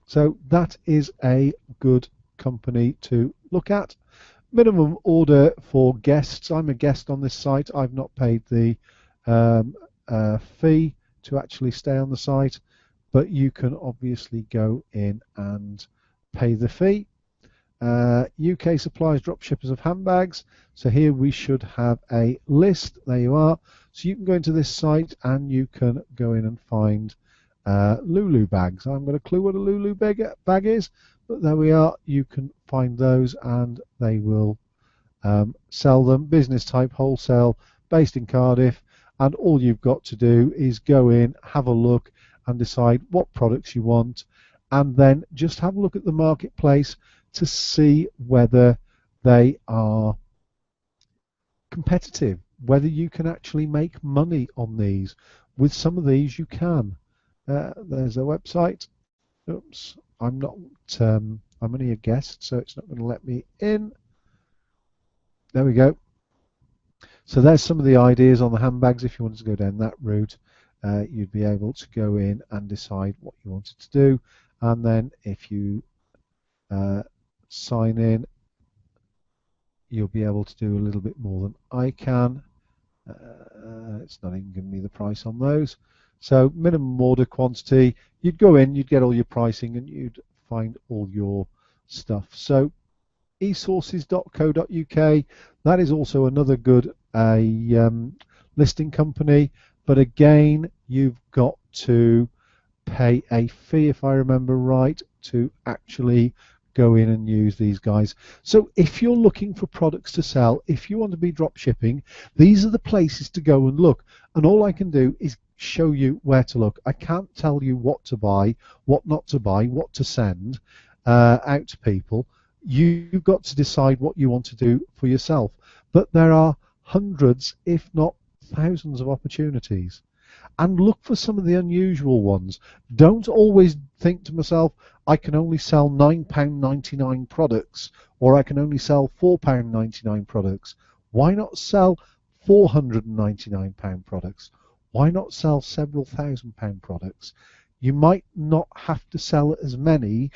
So that is a good company to look at. Minimum order for guests. I'm a guest on this site. I've not paid the fee to actually stay on the site, but you can obviously go in and pay the fee. UK supplies drop shippers of handbags. So here we should have a list. There you are. So you can go into this site and you can go in and find Lulu bags. I haven't got a clue what a Lulu bag is, but there we are. You can find those and they will sell them. Business type wholesale, based in Cardiff, and all you've got to do is go in, have a look and decide what products you want, and then just have a look at the marketplace to see whether they are competitive, whether you can actually make money on these. With some of these you can. There's a website. Oops, I'm not I'm only a guest, so it's not going to let me in. There we go. So there's some of the ideas on the handbags. If you wanted to go down that route, you'd be able to go in and decide what you wanted to do, and then if you sign in, you'll be able to do a little bit more than I can. It's not even giving me the price on those. So minimum order quantity, you'd go in, you'd get all your pricing and you'd find all your stuff. So esources.co.uk, that is also another good listing company, but again you've got to pay a fee, if I remember right, to actually go in and use these guys. So if you're looking for products to sell, if you want to be drop shipping, these are the places to go and look. And all I can do is show you where to look. I can't tell you what to buy, what not to buy, what to send out to people. You've got to decide what you want to do for yourself. But there are hundreds, if not thousands, of opportunities. and look for some of the unusual ones. Don't always think to myself, I can only sell £9.99 products, or I can only sell £4.99 products. Why not sell £499 products? Why not sell several £1,000 products? You might not have to sell as many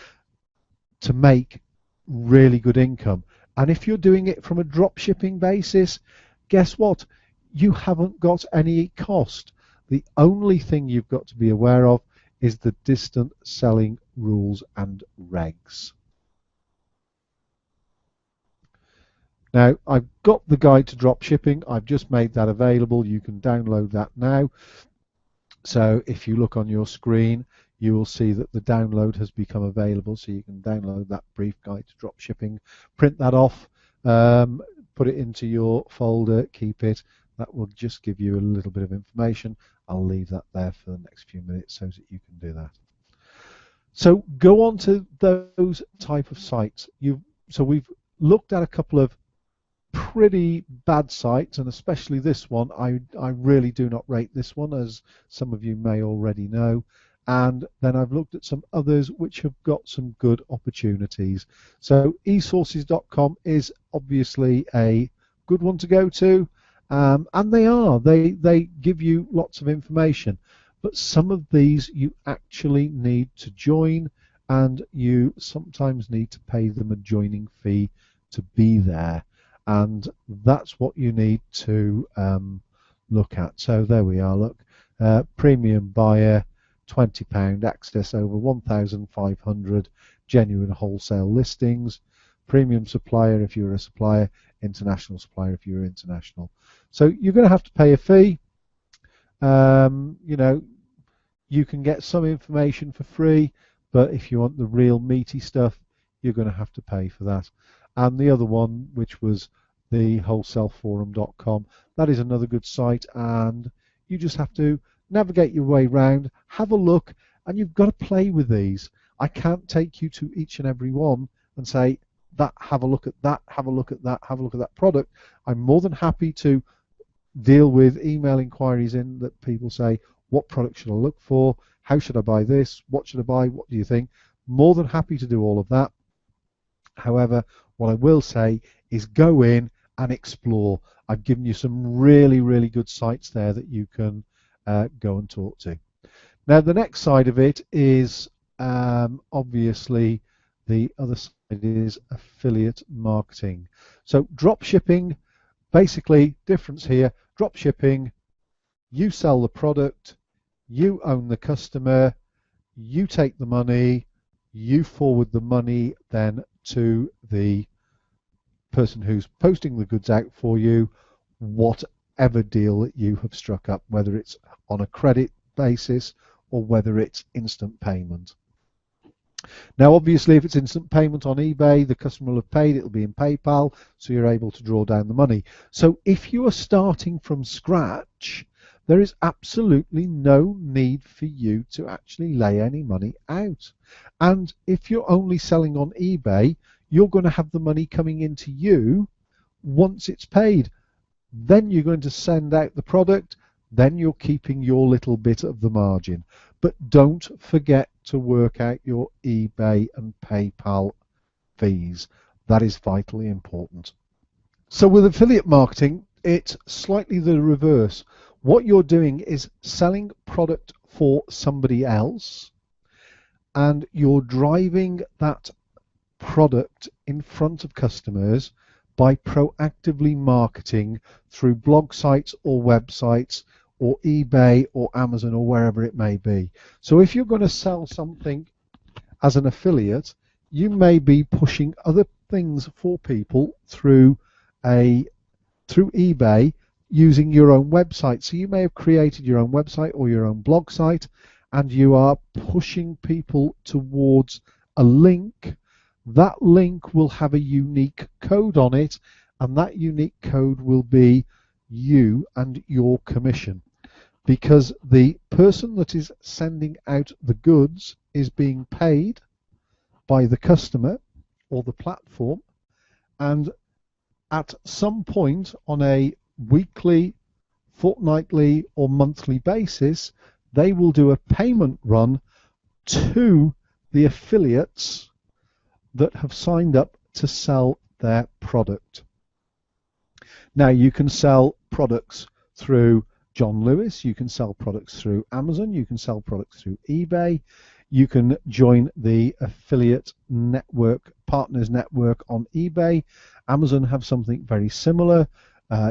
to make really good income. And if you're doing it from a drop shipping basis, guess what? You haven't got any cost. The only thing you've got to be aware of is the distant selling rules and regs. Now, I've got the guide to drop shipping. I've just made that available. You can download that now. So if you look on your screen, you will see that the download has become available. So you can download that brief guide to drop shipping, print that off, put it into your folder, keep it. That will just give you a little bit of information. I'll leave that there for the next few minutes so that you can do that. So go on to those type of sites. So we've looked at a couple of pretty bad sites, and especially this one. I really do not rate this one, as some of you may already know. And then I've looked at some others which have got some good opportunities. So esources.com is obviously a good one to go to, and they give you lots of information, but some of these you actually need to join, and you sometimes need to pay them a joining fee to be there, and that's what you need to look at. So there we are. Look, premium buyer, £20, access over 1,500 genuine wholesale listings, premium supplier if you're a supplier, international supplier if you're international. So you're going to have to pay a fee. You know, you can get some information for free, but if you want the real meaty stuff, you're going to have to pay for that. And the other one, which was the wholesaleforum.com, that is another good site, and you just have to navigate your way around, have a look, and you've got to play with these. I can't take you to each and every one and say, that, have a look at that, have a look at that, have a look at that product. I'm more than happy to deal with email inquiries in that people say, what product should I look for? How should I buy this? What should I buy? What do you think? More than happy to do all of that. However, what I will say is go in and explore. I've given you some really, really good sites there that you can go and talk to. Now, the next side of it is obviously the other side is affiliate marketing. So drop shipping, basically difference here, drop shipping, you sell the product, you own the customer, you take the money, you forward the money then to the person who's posting the goods out for you, whatever deal that you have struck up, whether it's on a credit basis or whether it's instant payment. Now, obviously, if it's instant payment on eBay, the customer will have paid, it'll be in PayPal, so you're able to draw down the money. So if you are starting from scratch, there is absolutely no need for you to actually lay any money out. And if you're only selling on eBay, you're going to have the money coming into you once it's paid. Then you're going to send out the product, then you're keeping your little bit of the margin. But don't forget to work out your eBay and PayPal fees. That is vitally important. So with affiliate marketing, it's slightly the reverse. What you're doing is selling product for somebody else, and you're driving that product in front of customers by proactively marketing through blog sites or websites or eBay or Amazon or wherever it may be. So if you're going to sell something as an affiliate, you may be pushing other things for people through eBay using your own website. So you may have created your own website or your own blog site, and you are pushing people towards a link. That link will have a unique code on it, and that unique code will be you and your commission, because the person that is sending out the goods is being paid by the customer or the platform, and at some point on a weekly, fortnightly or monthly basis, they will do a payment run to the affiliates that have signed up to sell their product. Now, you can sell products through John Lewis, you can sell products through Amazon, you can sell products through eBay, you can join the affiliate network, partners network on eBay. Amazon have something very similar.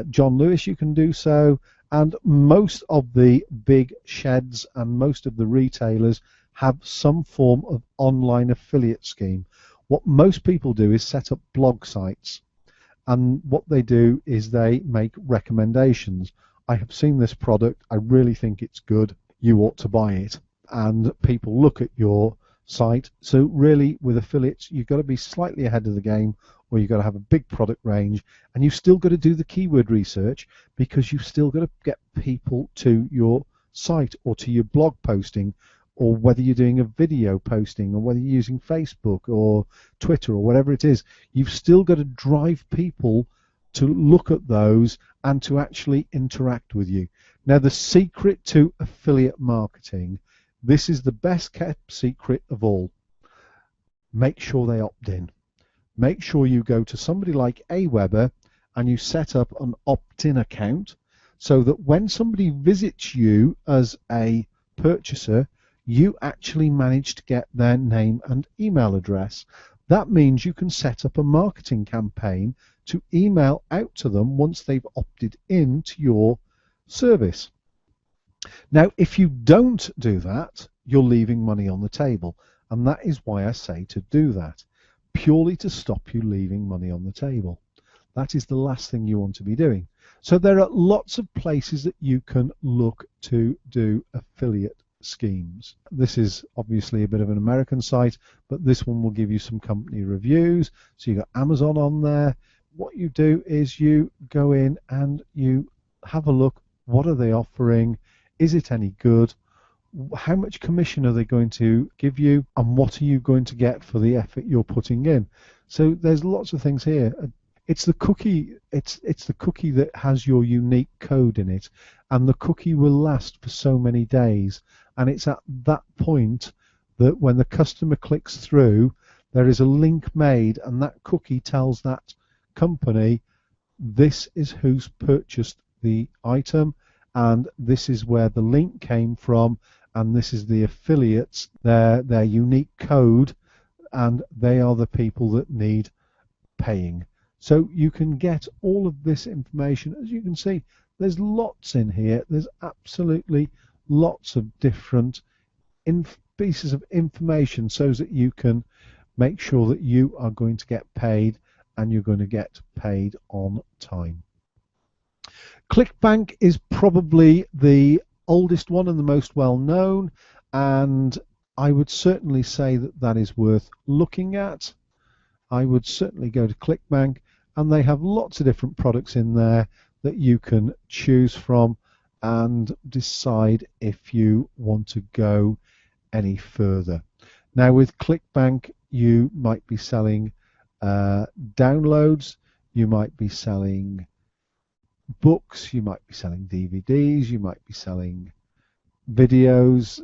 John Lewis, you can do so, and most of the big sheds and most of the retailers have some form of online affiliate scheme. What most people do is set up blog sites, and what they do is they make recommendations. I have seen this product, I really think it's good, you ought to buy it. And people look at your site. So really, with affiliates, you've got to be slightly ahead of the game, or you've got to have a big product range, and you've still got to do the keyword research, because you've still got to get people to your site or to your blog posting, or whether you're doing a video posting, or whether you're using Facebook or Twitter or whatever it is, you've still got to drive people to look at those and to actually interact with you. Now, the secret to affiliate marketing, this is the best kept secret of all. Make sure they opt in. Make sure you go to somebody like Aweber and you set up an opt-in account, so that when somebody visits you as a purchaser, you actually manage to get their name and email address. That means you can set up a marketing campaign to email out to them once they've opted in to your service. Now, if you don't do that, you're leaving money on the table, and that is why I say to do that, purely to stop you leaving money on the table. That is the last thing you want to be doing. So there are lots of places that you can look to do affiliate schemes. This is obviously a bit of an American site, but this one will give you some company reviews. So you've got Amazon on there. What you do is you go in and you have a look. What are they offering? Is it any good? How much commission are they going to give you? And what are you going to get for the effort you're putting in? So there's lots of things here. It's the cookie. It's the cookie that has your unique code in it, and the cookie will last for so many days. And it's at that point that when the customer clicks through, there is a link made, and that cookie tells that company, this is who's purchased the item, and this is where the link came from, and this is the affiliates, their unique code, and they are the people that need paying. So you can get all of this information. As you can see, there's lots in here. There's absolutely lots of different pieces of information, so that you can make sure that you are going to get paid, and you're going to get paid on time. ClickBank is probably the oldest one and the most well known, and I would certainly say that that is worth looking at. I would certainly go to ClickBank, and they have lots of different products in there that you can choose from and decide if you want to go any further. Now, with ClickBank, you might be selling downloads, you might be selling books, you might be selling DVDs, you might be selling videos,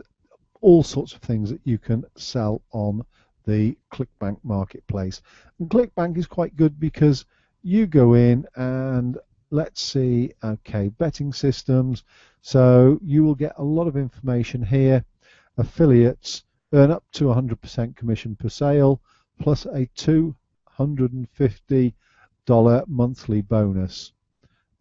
all sorts of things that you can sell on the ClickBank marketplace. And ClickBank is quite good because you go in and let's see, okay, betting systems. So you will get a lot of information here. Affiliates earn up to 100% commission per sale, plus a $250 monthly bonus.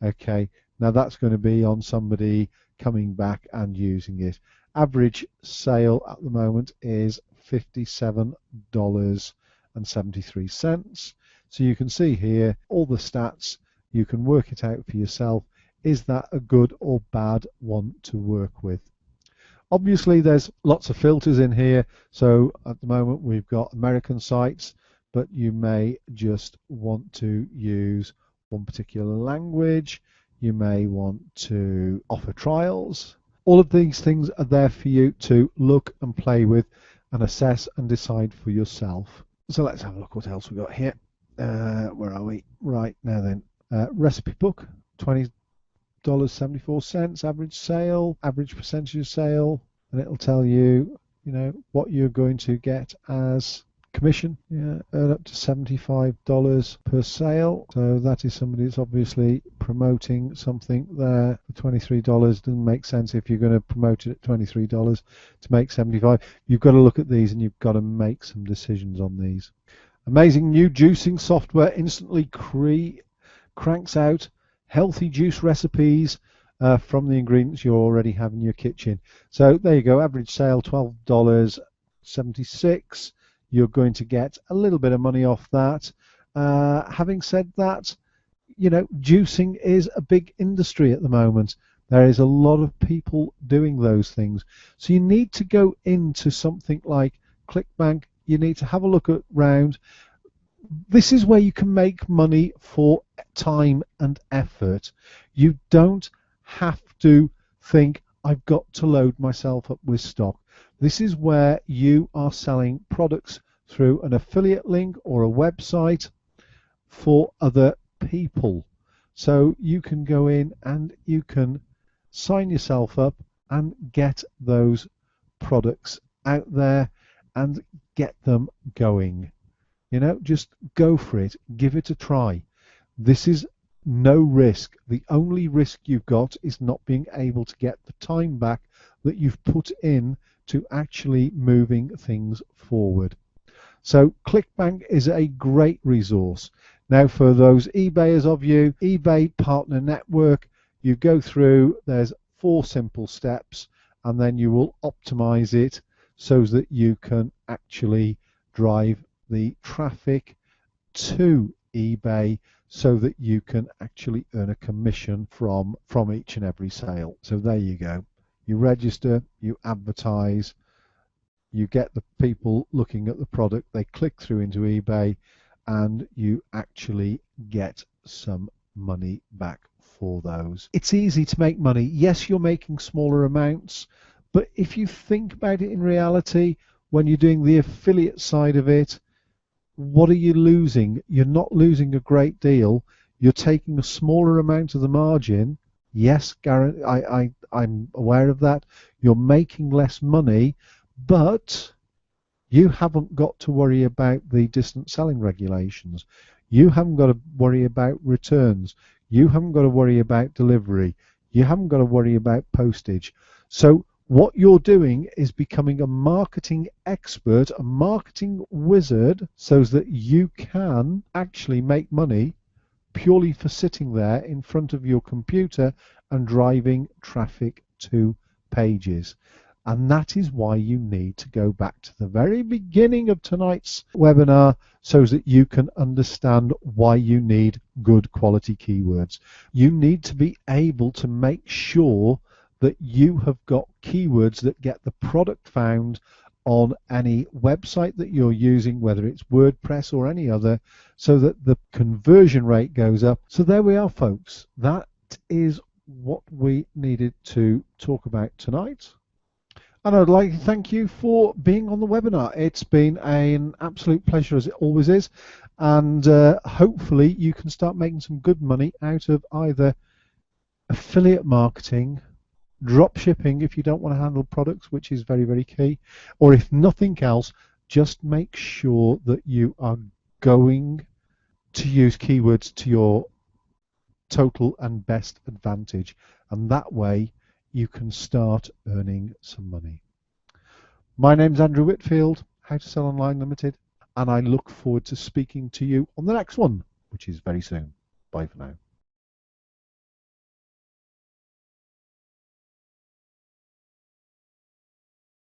Okay, now that's going to be on somebody coming back and using it. Average sale at the moment is $57.73. So you can see here all the stats. You can work it out for yourself. Is that a good or bad one to work with? Obviously, there's lots of filters in here. So at the moment, we've got American sites, but you may just want to use one particular language. You may want to offer trials. All of these things are there for you to look and play with and assess and decide for yourself. So let's have a look what else we've got here. Where are we? Right, now then. Recipe book, $20 $2.74 average sale, average percentage of sale, and it'll tell you, you know, what you're going to get as commission. Yeah, earn up to $75 per sale. So that is somebody that's obviously promoting something there for $23. Doesn't make sense if you're going to promote it at $23 to make 75. You've got to look at these and you've got to make some decisions on these. Amazing new juicing software instantly cranks out healthy juice recipes from the ingredients you already have in your kitchen. So there you go, average sale $12.76. You're going to get a little bit of money off that. Having said that, you know, juicing is a big industry at the moment. There is a lot of people doing those things. So you need to go into something like ClickBank. You need to have a look around. This is where you can make money for time and effort. You don't have to think, I've got to load myself up with stock. This is where you are selling products through an affiliate link or a website for other people. So you can go in and you can sign yourself up and get those products out there and get them going. You know, just go for it. Give it a try. This is no risk. The only risk you've got is not being able to get the time back that you've put in to actually moving things forward. So ClickBank is a great resource. Now for those eBayers of you, eBay Partner Network, you go through, there's 4 simple steps, and then you will optimize it so that you can actually drive the traffic to eBay so that you can actually earn a commission from each and every sale. So there you go. You register, you advertise, you get the people looking at the product, they click through into eBay, and you actually get some money back for those. It's easy to make money. Yes, you're making smaller amounts, but if you think about it in reality, when you're doing the affiliate side of it, what are you losing? You're not losing a great deal. You're taking a smaller amount of the margin. Yes, I'm aware of that. You're making less money, but you haven't got to worry about the distance selling regulations. You haven't got to worry about returns. You haven't got to worry about delivery. You haven't got to worry about postage. So what you're doing is becoming a marketing expert, a marketing wizard, so that you can actually make money purely for sitting there in front of your computer and driving traffic to pages. And that is why you need to go back to the very beginning of tonight's webinar so that you can understand why you need good quality keywords. You need to be able to make sure that you have got keywords that get the product found on any website that you're using, whether it's WordPress or any other, so that the conversion rate goes up. So there we are, folks. That is what we needed to talk about tonight. And I'd like to thank you for being on the webinar. It's been an absolute pleasure, as it always is. And hopefully you can start making some good money out of either affiliate marketing, drop shipping if you don't want to handle products, which is very, very key, or if nothing else, just make sure that you are going to use keywords to your total and best advantage, and that way you can start earning some money. My name's Andrew Whitfield, How to Sell Online Limited, and I look forward to speaking to you on the next one, which is very soon. Bye for now.